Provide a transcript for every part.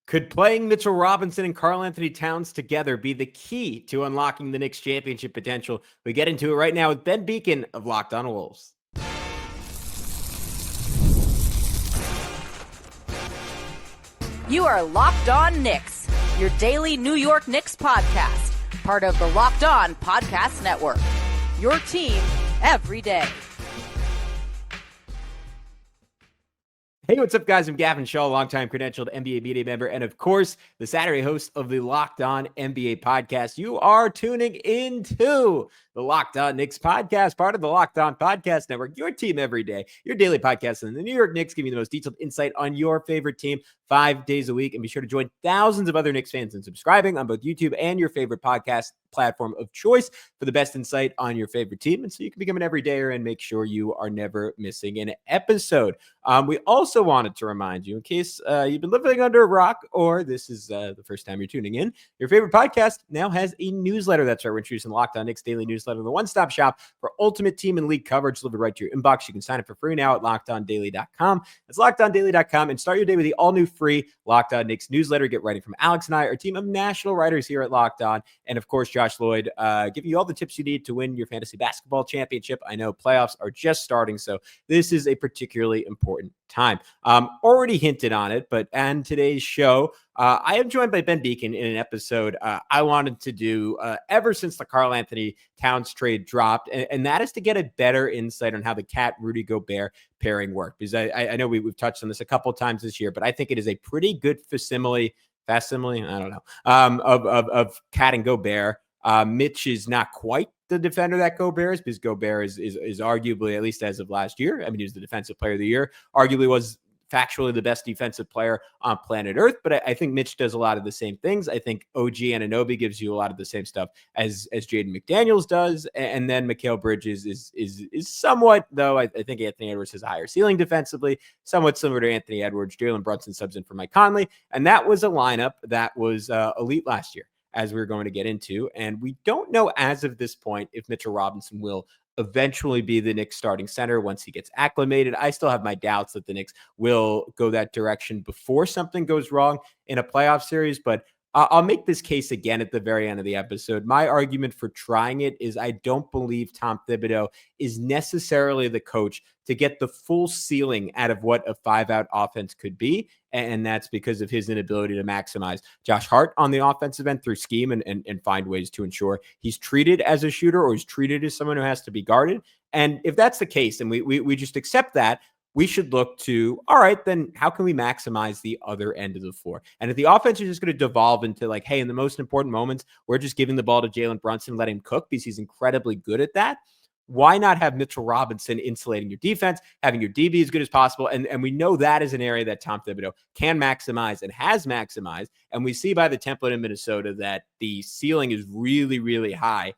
Could playing Mitchell Robinson and Karl-Anthony Towns together be the key to unlocking the Knicks championship potential? We get into it right now with Ben Beecken of Locked On Wolves. You are Locked On Knicks, your daily New York Knicks podcast, part of the Locked On Podcast Network. Your team every day. Hey, what's up, guys? I'm Gavin Schall, longtime credentialed NBA media member, and of course, the Saturday host of the Locked On NBA podcast. You are tuning into the Locked On Knicks podcast, part of the Locked On Podcast Network, your team every day, your daily podcast, and the New York Knicks, giving you the most detailed insight on your favorite team 5 days a week. And be sure to join thousands of other Knicks fans in subscribing on both YouTube and your favorite podcast platform of choice for the best insight on your favorite team. And so you can become an everydayer and make sure you are never missing an episode. We also wanted to remind you, in case you've been living under a rock or this is the first time you're tuning in, your favorite podcast now has a newsletter. That's right. We're introducing Locked On Knicks Daily Newsletter, the one-stop shop for ultimate team and league coverage delivered right to your inbox. You can sign up for free now at LockedOnDaily.com. That's LockedOnDaily.com, and start your day with the all-new free Locked On Knicks newsletter. Get ready from Alex and I, our team of national writers here at Locked On, and of course, Josh Lloyd, giving you all the tips you need to win your fantasy basketball championship. I know playoffs are just starting, so this is a particularly important time. Already hinted on it, but on today's show, I am joined by Ben Beecken in an episode I wanted to do ever since the Karl-Anthony Towns trade dropped, and that is to get a better insight on how the Cat Rudy Gobert pairing worked. Because I know we've touched on this a couple of times this year, but I think it is a pretty good facsimile, I don't know, of Cat and Gobert. Mitch is not quite the defender that Gobert is, because Gobert is arguably, at least as of last year, I mean, he was the defensive player of the year, arguably was factually the best defensive player on planet Earth. But I think Mitch does a lot of the same things. I think OG Anunoby gives you a lot of the same stuff as Jaden McDaniels does. And then Mikal Bridges is somewhat, though, I think Anthony Edwards has a higher ceiling defensively, somewhat similar to Anthony Edwards. Jalen Brunson subs in for Mike Conley. And that was a lineup that was elite last year, as we're going to get into. And we don't know as of this point if Mitchell Robinson will eventually be the Knicks starting center once he gets acclimated. I still have my doubts that the Knicks will go that direction before something goes wrong in a playoff series, but I'll make this case again at the very end of the episode. My argument for trying it is I don't believe Tom Thibodeau is necessarily the coach to get the full ceiling out of what a 5-out offense could be. And that's because of his inability to maximize Josh Hart on the offensive end through scheme and find ways to ensure he's treated as a shooter or he's treated as someone who has to be guarded. And if that's the case, and we just accept that, we should look to, all right, then how can we maximize the other end of the floor? And if the offense is just going to devolve into like, hey, in the most important moments, we're just giving the ball to Jalen Brunson, let him cook because he's incredibly good at that. Why not have Mitchell Robinson insulating your defense, having your DB as good as possible? And we know that is an area that Tom Thibodeau can maximize and has maximized. And we see by the template in Minnesota that the ceiling is really, really high.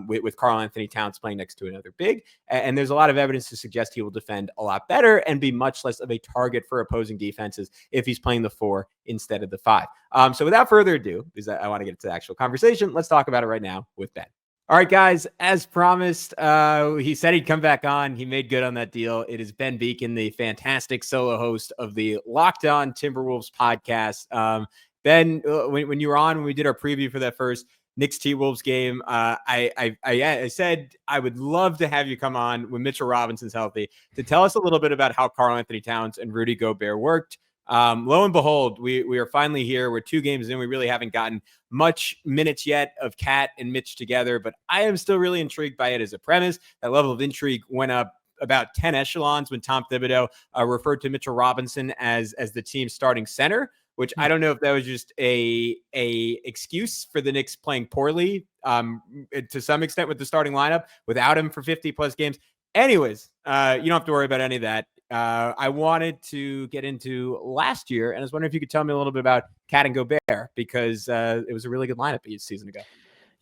With Karl-Anthony Towns playing next to another big. And there's a lot of evidence to suggest he will defend a lot better and be much less of a target for opposing defenses if he's playing the 4 instead of the 5. So without further ado, because I want to get to the actual conversation, let's talk about it right now with Ben. All right, guys, as promised, he said he'd come back on. He made good on that deal. It is Ben Beecken, the fantastic solo host of the Locked On Timberwolves podcast. Ben, when you were on, when we did our preview for that first Knicks T-Wolves game, I said I would love to have you come on when Mitchell Robinson's healthy to tell us a little bit about how Karl-Anthony Towns and Rudy Gobert worked. Lo and behold, we are finally here. We're 2 games in. We really haven't gotten much minutes yet of Cat and Mitch together, but I am still really intrigued by it as a premise. That level of intrigue went up about 10 echelons when Tom Thibodeau referred to Mitchell Robinson as the team's starting center, which I don't know if that was just a excuse for the Knicks playing poorly to some extent with the starting lineup without him for 50-plus games. Anyways, you don't have to worry about any of that. I wanted to get into last year, and I was wondering if you could tell me a little bit about Cat and Gobert, because it was a really good lineup a season ago.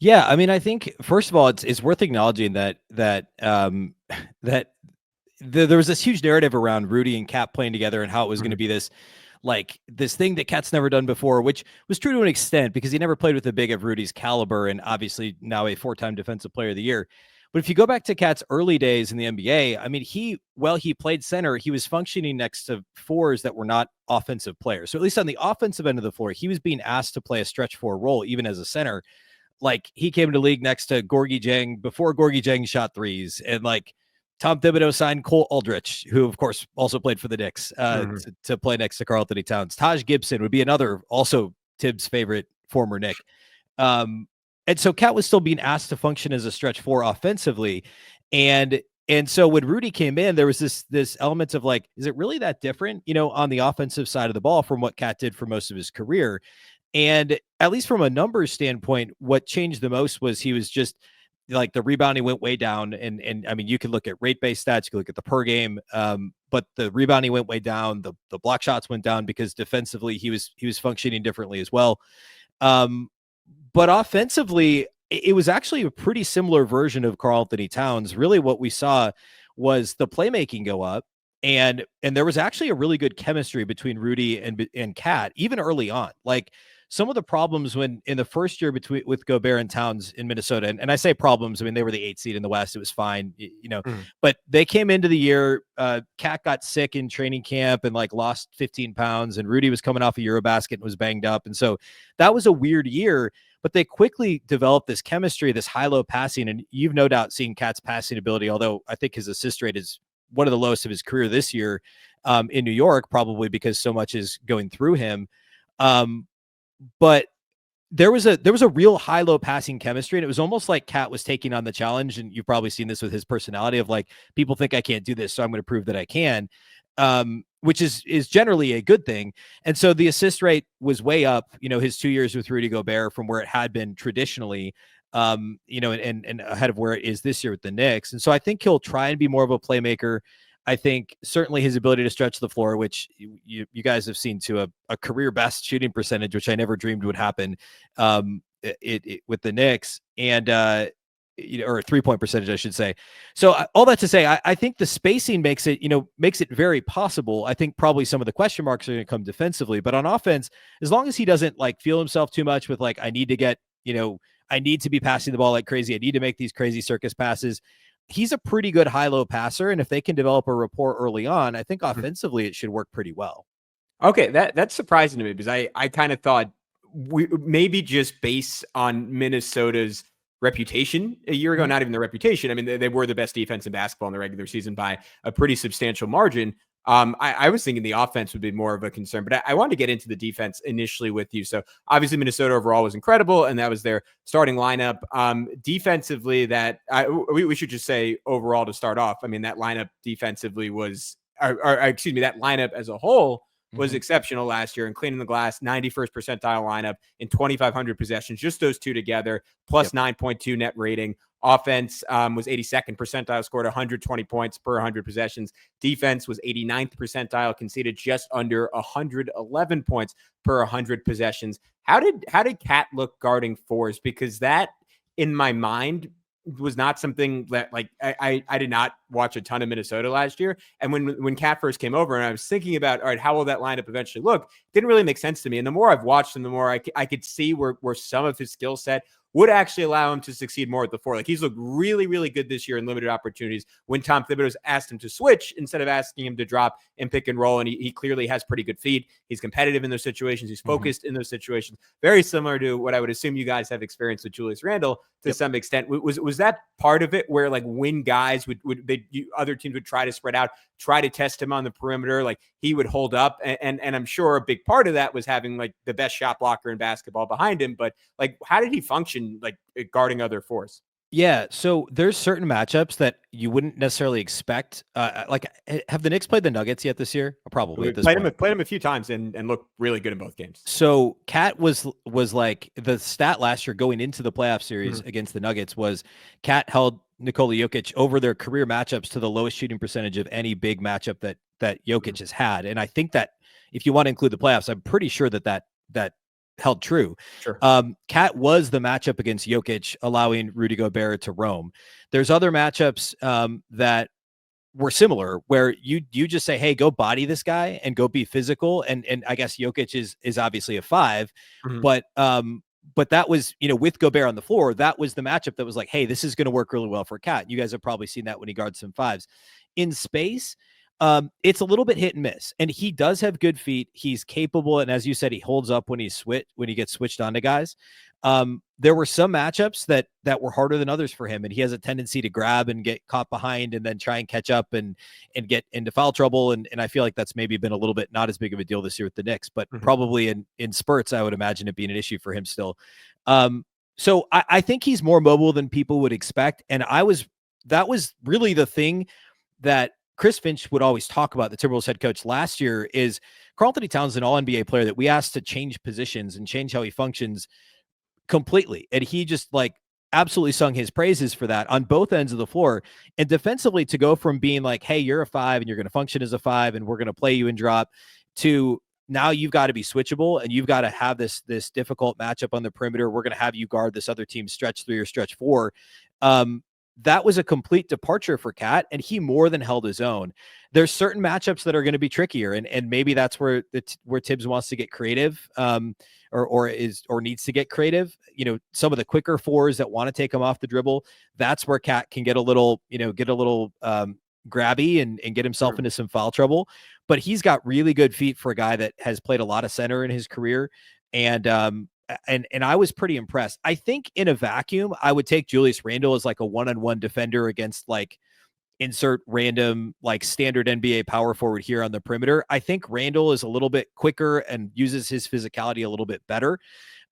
Yeah, I mean, I think first of all, it's worth acknowledging that there was this huge narrative around Rudy and Cat playing together and how it was going to be this thing that Cat's never done before, which was true to an extent because he never played with a big of Rudy's caliber and obviously now a 4-time defensive player of the year. But if you go back to Cat's early days in the NBA, I mean, he played center. He was functioning next to fours that were not offensive players. So at least on the offensive end of the floor, he was being asked to play a stretch four role, even as a center. Like, he came to the league next to Gorgie Jang before Gorgie Jang shot threes. And like, Tom Thibodeau signed Cole Aldrich, who of course also played for the Knicks, to play next to Karl-Anthony Towns. Taj Gibson would be another, also Tibbs' favorite former Knick. And so Cat was still being asked to function as a stretch four offensively. And so when Rudy came in, there was this element of like, is it really that different, on the offensive side of the ball from what Cat did for most of his career? And at least from a numbers standpoint, what changed the most was he was just like, the rebounding went way down. And I mean, you can look at rate-based stats, you can look at the per game, but the rebounding went way down. The block shots went down because defensively he was functioning differently as well. But offensively, it was actually a pretty similar version of Karl-Anthony Towns. Really what we saw was the playmaking go up, and there was actually a really good chemistry between Rudy and Cat, even early on. Like, some of the problems when in the first year with Gobert and Towns in Minnesota, and I say problems, I mean, they were the 8th seed in the West. It was fine, but they came into the year, Cat got sick in training camp and like lost 15 pounds, and Rudy was coming off a Eurobasket and was banged up. And so that was a weird year, but they quickly developed this chemistry, this high-low passing. And you've no doubt seen Cat's passing ability, although I think his assist rate is one of the lowest of his career this year in New York, probably because so much is going through him. But there was a real high-low passing chemistry, and it was almost like Cat was taking on the challenge. And you've probably seen this with his personality of like, people think I can't do this, so I'm going to prove that I can, which is generally a good thing. And so the assist rate was way up, his 2 years with Rudy Gobert from where it had been traditionally, and ahead of where it is this year with the Knicks. And so I think he'll try and be more of a playmaker. I think certainly his ability to stretch the floor, which you guys have seen to a career best shooting percentage, which I never dreamed would happen with the Knicks, and or 3-point percentage, I should say. So all that to say, I think the spacing makes it very possible. I think probably some of the question marks are going to come defensively, but on offense, as long as he doesn't like feel himself too much with like, I need to be passing the ball like crazy, I need to make these crazy circus passes. He's a pretty good high-low passer, and if they can develop a rapport early on, I think offensively it should work pretty well. Okay, that's surprising to me, because I kind of thought we maybe just based on Minnesota's reputation a year ago, not even their reputation. I mean, they were the best defense in basketball in the regular season by a pretty substantial margin. I was thinking the offense would be more of a concern, but I wanted to get into the defense initially with you. So obviously Minnesota overall was incredible, and that was their starting lineup. Defensively, we should just say overall to start off, I mean, that lineup defensively was, that lineup as a whole was exceptional last year, and cleaning the glass, 91st percentile lineup in 2,500 possessions, just those two together, plus 9.2 net rating. Offense was 82nd percentile, scored 120 points per 100 possessions. Defense was 89th percentile, conceded just under 111 points per 100 possessions. How did Cat look guarding fours? Because that, in my mind, was not something that, like, I did not watch a ton of Minnesota last year. And when Cat first came over and I was thinking about, all right, how will that lineup eventually look? It didn't really make sense to me. And the more I've watched him, the more I could see where some of his skill set would actually allow him to succeed more at the four. Like, he's looked really, really good this year in limited opportunities when Tom Thibodeau's asked him to switch instead of asking him to drop and pick and roll. And he clearly has pretty good feet. He's competitive in those situations. He's focused in those situations. Very similar to what I would assume you guys have experienced with Julius Randle to some extent. Was that part of it, where like when guys other teams would try to spread out, try to test him on the perimeter, like he would hold up? And I'm sure a big part of that was having like the best shot blocker in basketball behind him. But like, how did he function like guarding other fours? Yeah, so there's certain matchups that you wouldn't necessarily expect. Like, have the Knicks played the Nuggets yet this year? Probably. We played them a few times and looked really good in both games. So Cat was like, the stat last year going into the playoff series against the Nuggets was Cat held Nikola Jokic over their career matchups to the lowest shooting percentage of any big matchup that Jokic has had. And I think that if you want to include the playoffs, I'm pretty sure that held true. Sure. Cat was the matchup against Jokic, allowing Rudy Gobert to roam. There's other matchups that were similar, where you just say, hey, go body this guy and go be physical. And I guess Jokic is obviously a 5, but but that was, with Gobert on the floor, that was the matchup that was like, hey, this is going to work really well for Cat. You guys have probably seen that when he guards some fives. In space, it's a little bit hit and miss, and he does have good feet. He's capable, and as you said, he holds up when he gets switched on to guys. There were some matchups that were harder than others for him, and he has a tendency to grab and get caught behind and then try and catch up and get into foul trouble. And I feel like that's maybe been a little bit not as big of a deal this year with the Knicks, but probably in spurts, I would imagine it being an issue for him still. So I think he's more mobile than people would expect. And that was really the thing that Chris Finch would always talk about, the Timberwolves head coach last year, is Karl-Anthony Towns, an all-NBA player that we asked to change positions and change how he functions completely. And he just absolutely sung his praises for that on both ends of the floor. And defensively, to go from being like, hey, you're a 5 and you're going to function as a 5 and we're going to play you in drop, to now you've got to be switchable and you've got to have this difficult matchup on the perimeter. We're going to have you guard this other team's stretch 3 or stretch 4. That was a complete departure for Cat, and he more than held his own. There's certain matchups that are going to be trickier, and maybe that's where Tibbs wants to get creative, or needs to get creative. Some of the quicker 4s that want to take him off the dribble, that's where Cat can get a little grabby and get himself into some foul trouble. But he's got really good feet for a guy that has played a lot of center in his career, and I was pretty impressed. I think in a vacuum, I would take Julius Randle as like a one-on-one defender against insert random standard NBA power forward here on the perimeter. I think Randle is a little bit quicker and uses his physicality a little bit better.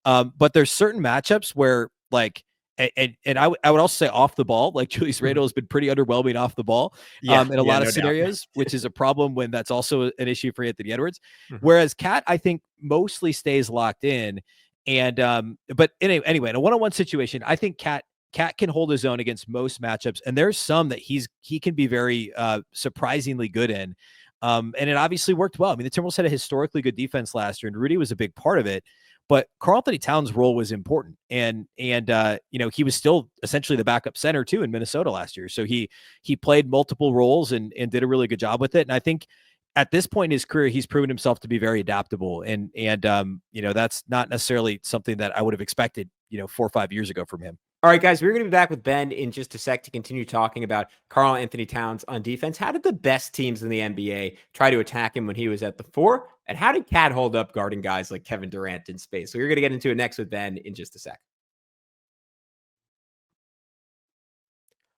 But there's certain matchups where and I would also say off the ball, Julius Randle has been pretty underwhelming off the ball in a lot of scenarios, which is a problem when that's also an issue for Anthony Edwards. Whereas Cat, I think, mostly stays locked in. And but anyway, in a one-on-one situation, I think Cat can hold his own against most matchups, and there's some that he can be very surprisingly good in. And it obviously worked well. I mean, the Timberwolves had a historically good defense last year, and Rudy was a big part of it. But Karl-Anthony Towns' role was important, and he was still essentially the backup center too in Minnesota last year. So he played multiple roles and did a really good job with it. And I think at this point in his career, he's proven himself to be very adaptable. And that's not necessarily something that I would have expected, 4 or 5 years ago from him. All right, guys, we're going to be back with Ben in just a sec to continue talking about Karl-Anthony Towns on defense. How did the best teams in the NBA try to attack him when he was at the 4? And how did Cat hold up guarding guys like Kevin Durant in space? So we're going to get into it next with Ben in just a sec.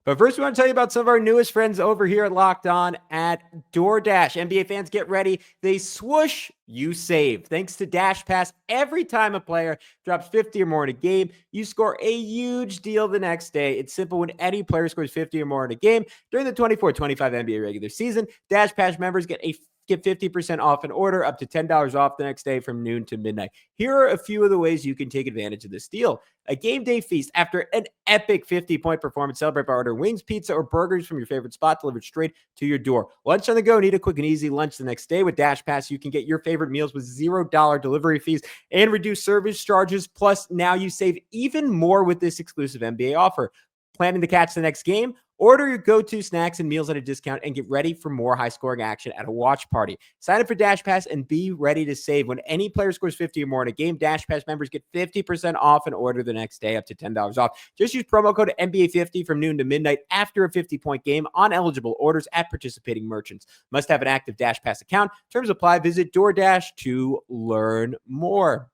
But first, we want to tell you about some of our newest friends over here at Locked On at DoorDash. NBA fans, get ready. They swoosh, you save. Thanks to Dash Pass, every time a player drops 50 or more in a game, you score a huge deal the next day. It's simple. When any player scores 50 or more in a game during the 24-25 NBA regular season, Dash Pass members get 50% off an order, up to $10 off the next day from noon to midnight. Here are a few of the ways you can take advantage of this deal. A game day feast after an epic 50-point performance. Celebrate by ordering wings, pizza, or burgers from your favorite spot delivered straight to your door. Lunch on the go. Need a quick and easy lunch the next day? With Dash Pass, you can get your favorite meals with $0 delivery fees and reduced service charges. Plus, now you save even more with this exclusive NBA offer. Planning to catch the next game? Order your go-to snacks and meals at a discount and get ready for more high-scoring action at a watch party. Sign up for Dash Pass and be ready to save. When any player scores 50 or more in a game, Dash Pass members get 50% off an order the next day, up to $10 off. Just use promo code NBA50 from noon to midnight after a 50-point game on eligible orders at participating merchants. Must have an active Dash Pass account. Terms apply. Visit DoorDash to learn more.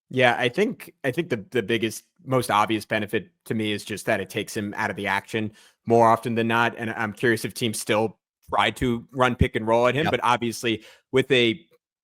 Yeah, I think the biggest, most obvious benefit to me is just that it takes him out of the action more often than not. And I'm curious if teams still try to run pick and roll at him. Yep. But obviously, with a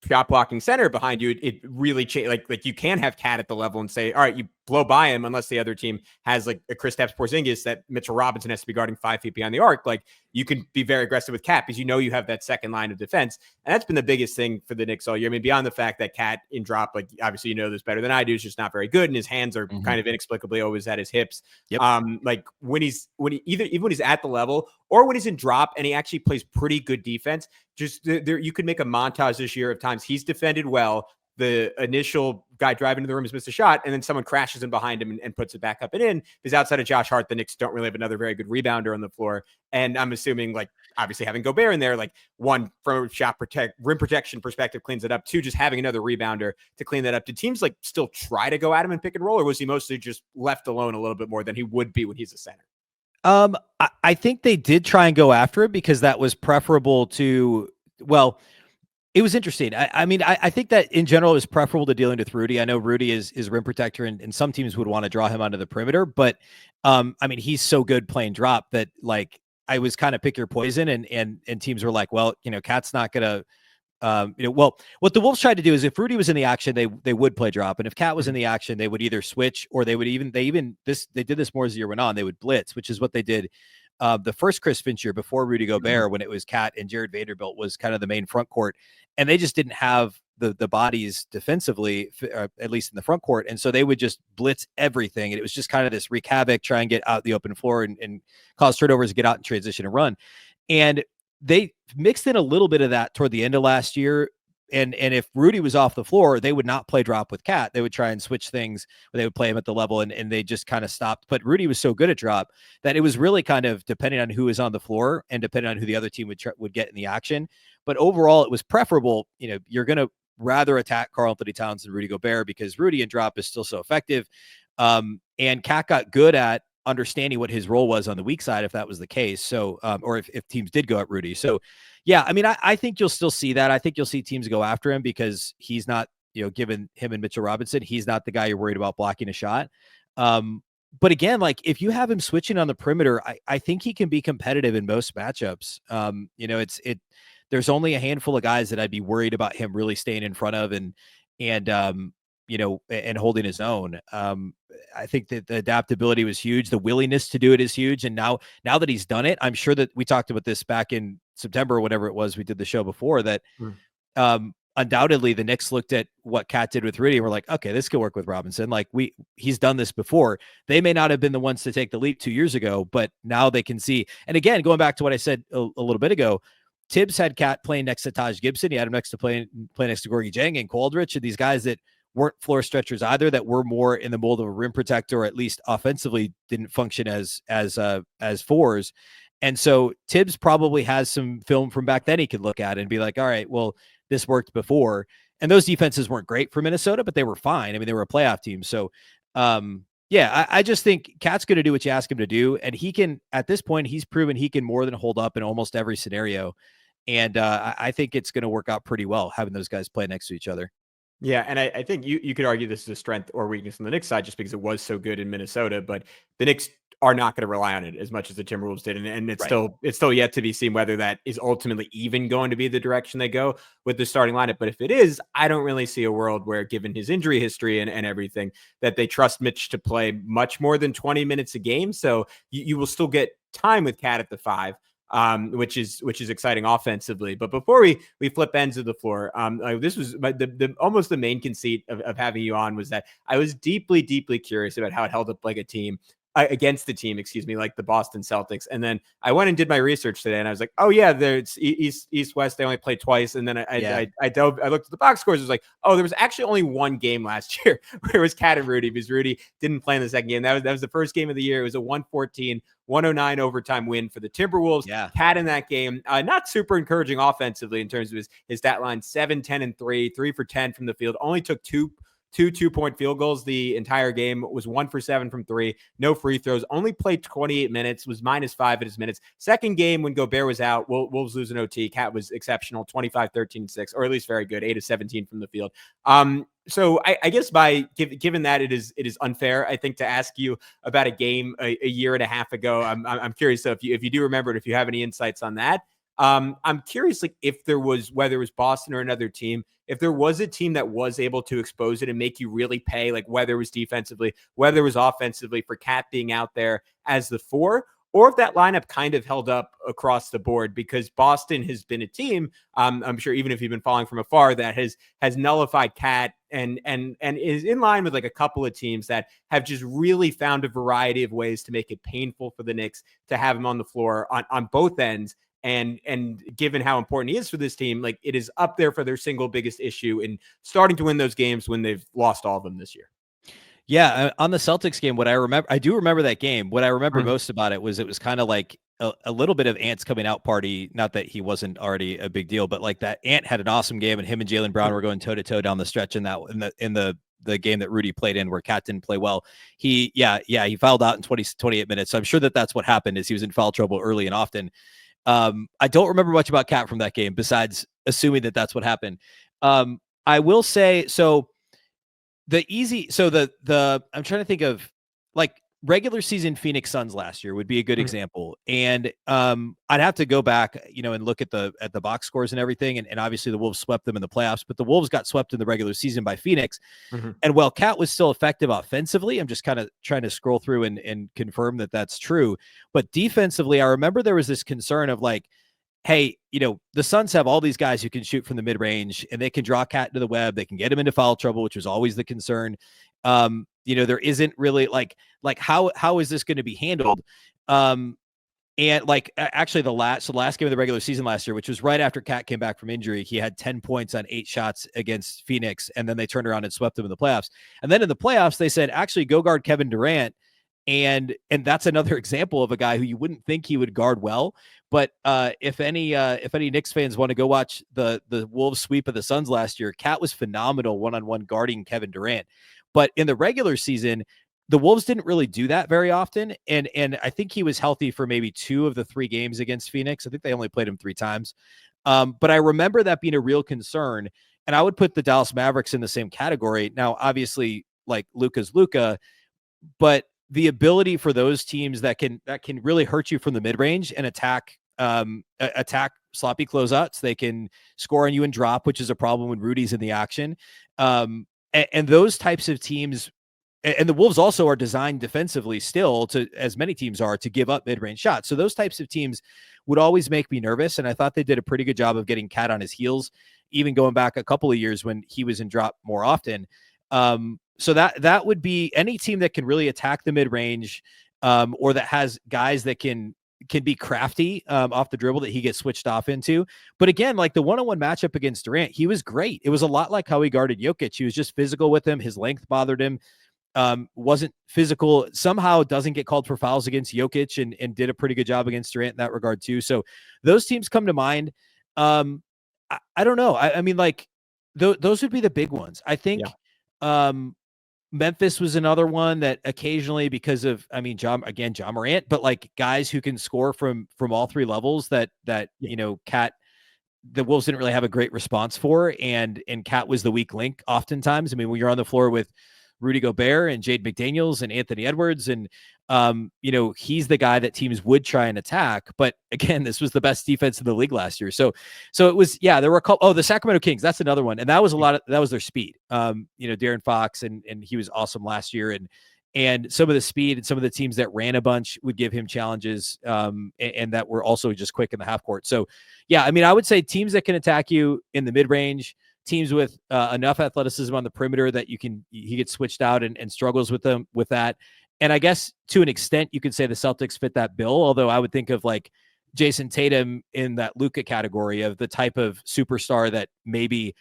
shot blocking center behind you, it really like you can have Cat at the level and say, all right, you blow by him unless the other team has like a Kristaps Porzingis that Mitchell Robinson has to be guarding 5 feet behind the arc. Like you can be very aggressive with Cat because you have that second line of defense. And that's been the biggest thing for the Knicks all year. I mean, beyond the fact that Cat in drop, like obviously this better than I do, is just not very good. And his hands are kind of inexplicably always at his hips. Yep. Like when he's at the level or when he's in drop and he actually plays pretty good defense, just there you could make a montage this year of times he's defended well. The initial guy driving into the room has missed a shot, and then someone crashes in behind him and puts it back up and in. Because outside of Josh Hart, the Knicks don't really have another very good rebounder on the floor. And I'm assuming like obviously having Gobert in there, like one from rim protection perspective cleans it up. Two, just having another rebounder to clean that up. Did teams like still try to go at him in pick and roll, or was he mostly just left alone a little bit more than he would be when he's a center? I think they did try and go after it because that was preferable to, well, it was interesting. I think that in general it was preferable to dealing with Rudy. I know Rudy is rim protector, and some teams would want to draw him onto the perimeter, but he's so good playing drop that like I was kind of pick your poison, and teams were like, well, Cat's not gonna, well, what the Wolves tried to do is if Rudy was in the action, they would play drop, and if Cat was in the action, they would either switch or they did this more as the year went on. They would blitz, which is what they did. The first Chris Finch year before Rudy Gobert, when it was Cat and Jared Vanderbilt was kind of the main front court, and they just didn't have the bodies defensively, at least in the front court, and so they would just blitz everything, and it was just kind of this wreak havoc, try and get out the open floor and cause turnovers, get out in transition and run, and they mixed in a little bit of that toward the end of last year. And if Rudy was off the floor, they would not play drop with Cat. They would try and switch things, or they would play him at the level, and they just kind of stopped. But Rudy was so good at drop that it was really kind of depending on who was on the floor and depending on who the other team would get in the action. But overall, it was preferable. You're going to rather attack Karl-Anthony Towns than Rudy Gobert because Rudy in drop is still so effective. And Cat got good at understanding what his role was on the weak side, if that was the case. So, or if teams did go at Rudy. So, yeah, I think you'll still see that. I think you'll see teams go after him because he's not, given him and Mitchell Robinson, he's not the guy you're worried about blocking a shot. But again, like if you have him switching on the perimeter, I think he can be competitive in most matchups. There's only a handful of guys that I'd be worried about him really staying in front of and holding his own. I think that the adaptability was huge. The willingness to do it is huge. And now that he's done it, I'm sure that we talked about this back in September, or whatever it was, we did the show before that. Undoubtedly the Knicks looked at what Cat did with Rudy and were like, okay, this could work with Robinson. Like he's done this before. They may not have been the ones to take the leap 2 years ago, but now they can see. And again, going back to what I said a little bit ago, Tibbs had Cat playing next to Taj Gibson. He had him next to play next to Gorgie Jang and Coldridge, and these guys that weren't floor stretchers either, that were more in the mold of a rim protector, or at least offensively didn't function as fours. And so Tibbs probably has some film from back then he could look at and be like, all right, well, this worked before. And those defenses weren't great for Minnesota, but they were fine. They were a playoff team. So, I just think Cat's going to do what you ask him to do. And he can, at this point, he's proven he can more than hold up in almost every scenario. And I think it's going to work out pretty well having those guys play next to each other. Yeah, and I think you could argue this is a strength or weakness on the Knicks side just because it was so good in Minnesota, but the Knicks are not going to rely on it as much as the Timberwolves did, and it's right. It's still yet to be seen whether that is ultimately even going to be the direction they go with the starting lineup. But if it is, I don't really see a world where, given his injury history and everything, that they trust Mitch to play much more than 20 minutes a game. So you will still get time with Cat at the 5. Which is exciting offensively. But before we flip ends of the floor, this was almost the main conceit of having you on, was that I was deeply, deeply curious about how it held up like a team against the team, like the Boston Celtics. And then I went and did my research today, and I was like, oh yeah, there's East West. They only played twice. And then I looked at the box scores. It was like, oh, there was actually only one game last year where it was Cat and Rudy, because Rudy didn't play in the second game. That was the first game of the year. It was a 114-109 overtime win for the Timberwolves. Yeah. Cat in that game, not super encouraging offensively in terms of his stat line, 7, 10, and 3 for 10 from the field. Only took two 2-point field goals the entire game, was 1 for 7 from 3, no free throws, only played 28 minutes, was -5 at his minutes. Second game when Gobert was out, Wolves lose an OT. Cat was exceptional, 25, 13, 6, or at least very good, 8 of 17 from the field. So I guess given that it is unfair, I think, to ask you about a game a year and a half ago. I'm curious, so if you do remember it, if you have any insights on that. I'm curious, like, if there was, whether it was Boston or another team, if there was a team that was able to expose it and make you really pay, like whether it was defensively, whether it was offensively, for Cat being out there as the 4, or if that lineup kind of held up across the board, because Boston has been a team, I'm sure, even if you've been following from afar, that has nullified Cat and is in line with like a couple of teams that have just really found a variety of ways to make it painful for the Knicks to have him on the floor on both ends. And given how important he is for this team, like, it is up there for their single biggest issue in starting to win those games when they've lost all of them this year. Yeah, on the Celtics game, I do remember that game. What I remember Mhm. most about it was kind of like a little bit of Ant's coming out party. Not that he wasn't already a big deal, but like that Ant had an awesome game, and him and Jaylen Brown were going toe to toe down the stretch in the game that Rudy played in, where Cat didn't play well. He fouled out in 28 minutes. So I'm sure that that's what happened. Is he was in foul trouble early and often. I don't remember much about Cat from that game, besides assuming that that's what happened. I will say so. I'm trying to think of like regular season Phoenix Suns last year would be a good Mhm. example. And I'd have to go back, and look at the box scores and everything. And obviously the Wolves swept them in the playoffs, but the Wolves got swept in the regular season by Phoenix. Mhm. And while Cat was still effective offensively, I'm just kind of trying to scroll through and confirm that that's true. But defensively, I remember there was this concern of like, hey, the Suns have all these guys who can shoot from the mid range and they can draw Cat into the web. They can get him into foul trouble, which was always the concern. There isn't really like how is this going to be handled? And like actually the last game of the regular season last year, which was right after Cat came back from injury, he had 10 points on 8 shots against Phoenix, and then they turned around and swept them in the playoffs. And then in the playoffs, they said, actually go guard Kevin Durant. And that's another example of a guy who you wouldn't think he would guard well. But if any Knicks fans want to go watch the Wolves sweep of the Suns last year, Cat was phenomenal one-on-one guarding Kevin Durant. But in the regular season, the Wolves didn't really do that very often. And I think he was healthy for maybe 2 of the 3 games against Phoenix. I think they only played him 3 times. But I remember that being a real concern. And I would put the Dallas Mavericks in the same category. Now, obviously, like Luka's Luka, but the ability for those teams that can really hurt you from the mid-range and attack sloppy closeouts. They can score on you and drop, which is a problem when Rudy's in the action. And those types of teams, and the Wolves also are designed defensively still, to, as many teams are, to give up mid-range shots. So those types of teams would always make me nervous. And I thought they did a pretty good job of getting Cat on his heels, even going back a couple of years when he was in drop more often. So that would be any team that can really attack the mid-range, or that has guys that can be crafty off the dribble that he gets switched off into. But again, like the one-on-one matchup against Durant, he was great. It was a lot like how he guarded Jokic. He was just physical with him. His length bothered him. Wasn't physical, somehow doesn't get called for fouls against Jokic, and did a pretty good job against Durant in that regard too. So those teams come to mind. I don't know. I mean, like those would be the big ones. I think Memphis was another one that occasionally, because of, Ja Morant, but like guys who can score from all 3 levels that Cat, the Wolves didn't really have a great response for, and Cat was the weak link oftentimes. I mean, when you're on the floor with Rudy Gobert and Jade McDaniels and Anthony Edwards, and he's the guy that teams would try and attack. But again, this was the best defense in the league last year. So it was, there were a couple. Oh, the Sacramento Kings, that's another one. And that was that was their speed. De'Aaron Fox, and he was awesome last year. And some of the speed and some of the teams that ran a bunch would give him challenges, and that were also just quick in the half court. So I would say teams that can attack you in the mid range, teams with enough athleticism on the perimeter that he gets switched out and struggles with that. And I guess to an extent, you could say the Celtics fit that bill, although I would think of like Jason Tatum in that Luka category of the type of superstar that maybe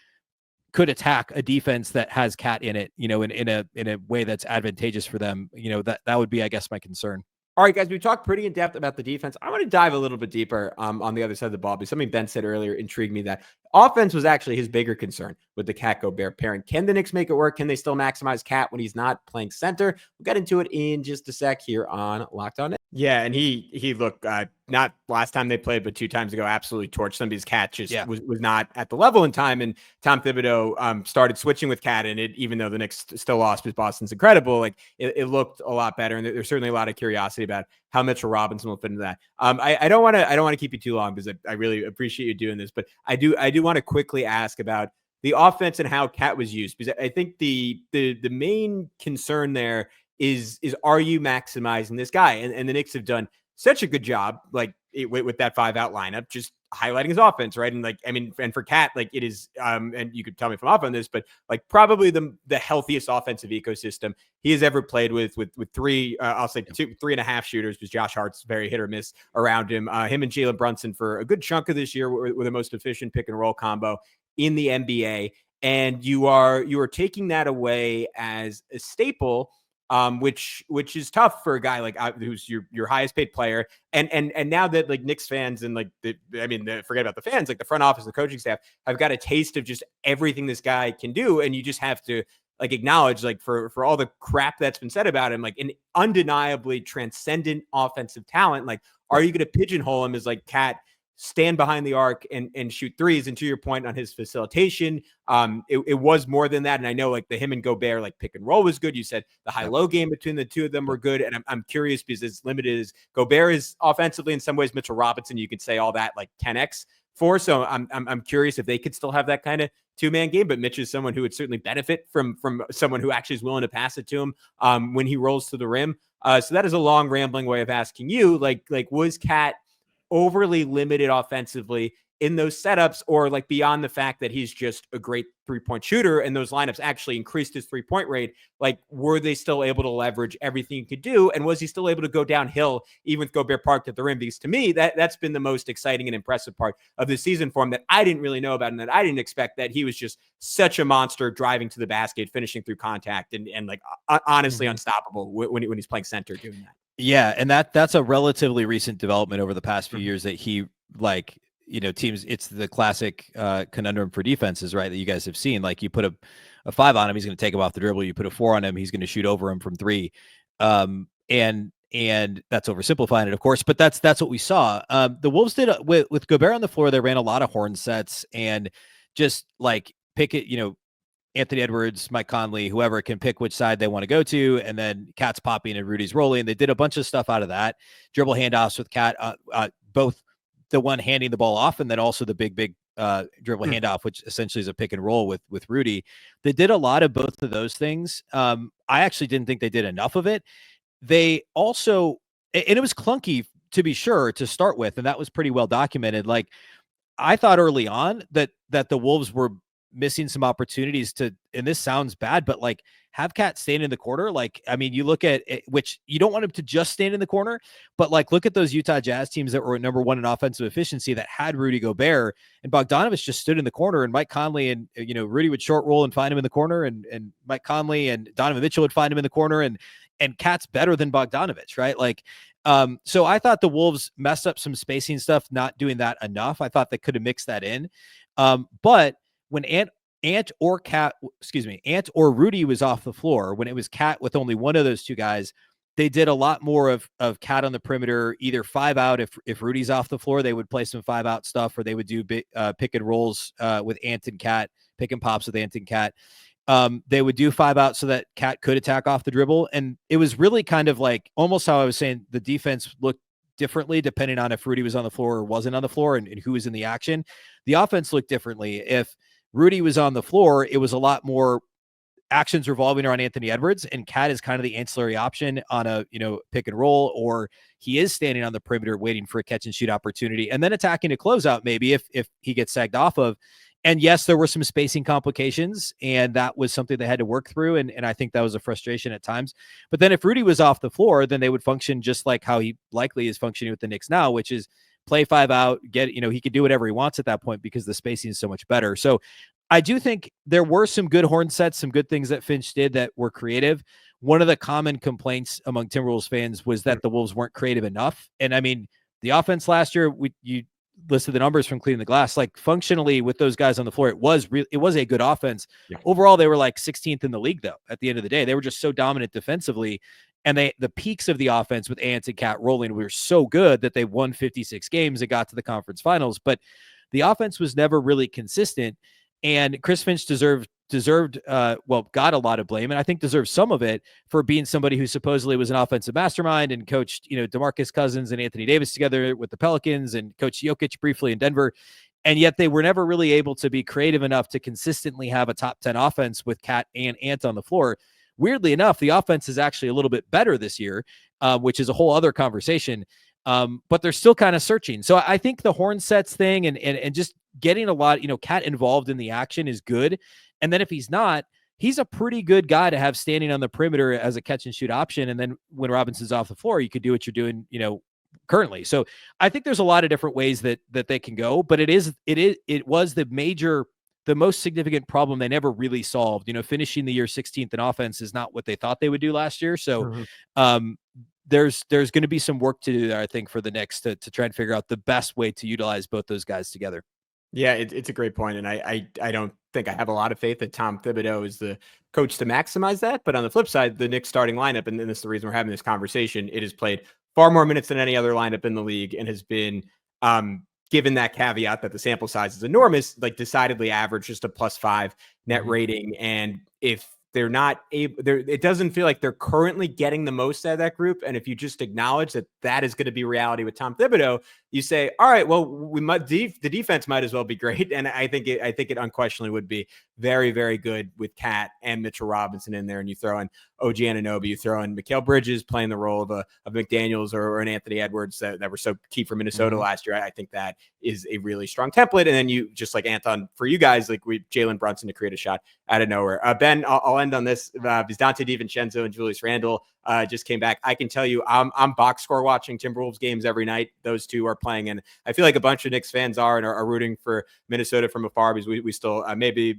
could attack a defense that has Cat in it, in a way that's advantageous for them. That would be, I guess, my concern. All right, guys, we talked pretty in depth about the defense. I want to dive a little bit deeper on the other side of the ball, because something Ben said earlier intrigued me, that offense was actually his bigger concern with the Cat Gobert pairing. Can the Knicks make it work? Can they still maximize Cat when he's not playing center? We'll get into it in just a sec here on Locked On. Yeah, and he looked, not last time they played, but 2 times ago, absolutely torched them, because Cat just was not at the level in time. And Tom Thibodeau started switching with Cat, and even though the Knicks still lost because Boston's incredible, like it looked a lot better. And there's certainly a lot of curiosity about how Mitchell Robinson will fit into that. I don't want to keep you too long, because I really appreciate you doing this, but I do want to quickly ask about the offense and how Cat was used, because I think the main concern there is are you maximizing this guy? And the Knicks have done such a good job, like with that 5-out lineup, just highlighting his offense, right? And and for Cat, like it is, and you could tell me if I'm off on this, but like probably the healthiest offensive ecosystem he has ever played with 3, I'll say 3.5 shooters, because Josh Hart's very hit or miss around him. Him and Jalen Brunson for a good chunk of this year were the most efficient pick and roll combo in the NBA. and you are taking that away as a staple, which is tough for a guy like who's your highest paid player. And now that like Knicks fans and like forget about the fans, like the front office, the coaching staff have got a taste of just everything this guy can do, and you just have to like acknowledge, like, for all the crap that's been said about him, like an undeniably transcendent offensive talent. Like, are you going to pigeonhole him as like Cat, stand behind the arc and shoot threes? And to your point on his facilitation, it was more than that. And I know like the him and Gobert like pick and roll was good. You said the high-low game between the two of them were good. And I'm curious because as limited as Gobert is offensively, in some ways, Mitchell Robinson, you could say all that like 10x for. So I'm curious if they could still have that kind of two-man game. But Mitch is someone who would certainly benefit from someone who actually is willing to pass it to him when he rolls to the rim. So that is a long rambling way of asking you, like was Cat overly limited offensively in those setups, or like beyond the fact that he's just a great 3-point shooter and those lineups actually increased his 3-point rate? Like, were they still able to leverage everything he could do? And was he still able to go downhill even with Gobert parked at the rim? Because to me, that's been the most exciting and impressive part of the season for him that I didn't really know about, and that I didn't expect, that he was just such a monster driving to the basket, finishing through contact, and like honestly unstoppable when he's playing center doing that. Yeah, and that's a relatively recent development over the past few years that he, like, teams, it's the classic conundrum for defenses, right? That you guys have seen. Like, you put a 5 on him, he's going to take him off the dribble. You put a 4 on him, he's going to shoot over him from 3. And that's oversimplifying it, of course, but that's what we saw. The Wolves did with Gobert on the floor. They ran a lot of horn sets and just like pick it, Anthony Edwards, Mike Conley, whoever can pick which side they want to go to. And then Cat's popping and Rudy's rolling. They did a bunch of stuff out of that. Dribble handoffs with Cat, both the one handing the ball off and then also the big dribble handoff, which essentially is a pick and roll with Rudy. They did a lot of both of those things. I actually didn't think they did enough of it. They also, and it was clunky to be sure to start with, and that was pretty well documented. Like, I thought early on that the Wolves were missing some opportunities to, and this sounds bad, but like, have Cat stand in the corner. Like, I mean, you look at it, which you don't want him to just stand in the corner, but like, look at those Utah Jazz teams that were number 1 in offensive efficiency that had Rudy Gobert, and Bogdanovich just stood in the corner, and Mike Conley and, Rudy would short roll and find him in the corner, and Mike Conley and Donovan Mitchell would find him in the corner, and Cat's better than Bogdanovich, right? Like, so I thought the Wolves messed up some spacing stuff, not doing that enough. I thought they could have mixed that in. But when Ant or Rudy was off the floor, when it was Cat with only one of those two guys, they did a lot more of Cat on the perimeter, either 5 out. If Rudy's off the floor, they would play some 5 out stuff, or they would do pick and rolls with Ant and Cat, pick and pops with Ant and Cat. They would do 5 out so that Cat could attack off the dribble. And it was really kind of like almost how I was saying the defense looked differently depending on if Rudy was on the floor or wasn't on the floor, and who was in the action. The offense looked differently. If Rudy was on the floor, it was a lot more actions revolving around Anthony Edwards, and Cat is kind of the ancillary option on a, pick and roll, or he is standing on the perimeter waiting for a catch and shoot opportunity and then attacking a closeout maybe if he gets sagged off of. And yes, there were some spacing complications, and that was something they had to work through. And I think that was a frustration at times. But then if Rudy was off the floor, then they would function just like how he likely is functioning with the Knicks now, which is play 5 out, he could do whatever he wants at that point because the spacing is so much better. So I do think there were some good horn sets, some good things that Finch did that were creative. One of the common complaints among Timberwolves fans was that the Wolves weren't creative enough. And I mean, the offense last year, you listed the numbers from Cleaning the Glass, like functionally with those guys on the floor, it was a good offense. Yeah. Overall, they were like 16th in the league though. At the end of the day, they were just so dominant defensively. And the peaks of the offense with Ant and Cat rolling were so good that they won 56 games and got to the conference finals. But the offense was never really consistent. And Chris Finch got a lot of blame, and I think deserves some of it for being somebody who supposedly was an offensive mastermind and coached, DeMarcus Cousins and Anthony Davis together with the Pelicans and coached Jokic briefly in Denver. And yet they were never really able to be creative enough to consistently have a top 10 offense with Cat and Ant on the floor. Weirdly enough, the offense is actually a little bit better this year, which is a whole other conversation. But they're still kind of searching. So I think the horn sets thing and just getting a lot, Cat involved in the action is good. And then if he's not, he's a pretty good guy to have standing on the perimeter as a catch and shoot option. And then when Robinson's off the floor, you could do what you're doing, currently. So I think there's a lot of different ways that they can go, but it was the major the most significant problem they never really solved. Finishing the year 16th in offense is not what they thought they would do last year. So there's going to be some work to do there, I think, for the Knicks to try and figure out the best way to utilize both those guys together. Yeah, it's a great point, and I don't think I have a lot of faith that Tom Thibodeau is the coach to maximize that. But on the flip side, the Knicks starting lineup, and this is the reason we're having this conversation, it has played far more minutes than any other lineup in the league, and has been given that caveat that the sample size is enormous, like decidedly average, just a +5 net rating. And if they're not able, it doesn't feel like they're currently getting the most out of that group. And if you just acknowledge that that is going to be reality with Tom Thibodeau, you say, all right, well, the defense might as well be great. And I think it unquestionably would be very, very good with Cat and Mitchell Robinson in there. And you throw in OG Anunoby, you throw in Mikal Bridges playing the role of McDaniels or an Anthony Edwards that were so key for Minnesota last year. I think that is a really strong template. And then you, just like Anton, for you guys, like Jalen Brunson to create a shot out of nowhere. Ben, I'll end on this. Because Dante DiVincenzo and Julius Randle just came back. I can tell you, I'm box score watching Timberwolves games every night. Those two are playing, and I feel like a bunch of Knicks fans are rooting for Minnesota from afar, because we still maybe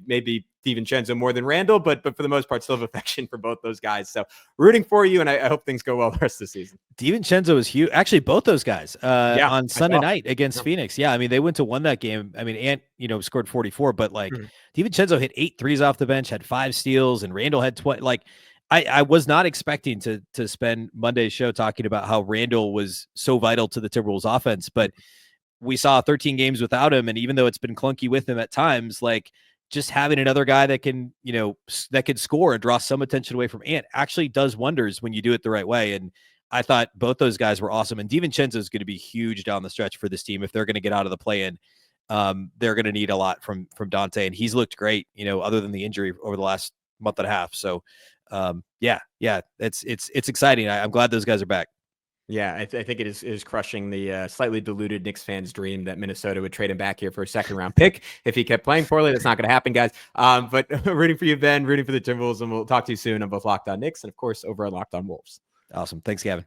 DiVincenzo more than Randle, but for the most part, still have affection for both those guys. So rooting for you, and I hope things go well the rest of the season. DiVincenzo is huge. Actually, both those guys on Sunday night against Phoenix. Yeah, I mean, they went to win that game. I mean, Ant, scored 44, but like DiVincenzo hit 8 threes off the bench, had 5 steals, and Randle had 20. Like, I was not expecting to spend Monday's show talking about how Randle was so vital to the Timberwolves offense, but we saw 13 games without him. And even though it's been clunky with him at times, like just having another guy that can, that could score and draw some attention away from Ant actually does wonders when you do it the right way. And I thought both those guys were awesome. And DiVincenzo is going to be huge down the stretch for this team. If they're going to get out of the play-in, they're going to need a lot from Dante. And he's looked great, other than the injury over the last month and a half. So yeah, it's exciting. I'm glad those guys are back. Yeah, I think it is crushing the slightly deluded Knicks fans' dream that Minnesota would trade him back here for a second-round pick if he kept playing poorly. That's not going to happen, guys. But rooting for you, Ben, rooting for the Timberwolves, and we'll talk to you soon on both Locked On Knicks and, of course, over on Locked On Wolves. Awesome. Thanks, Gavin.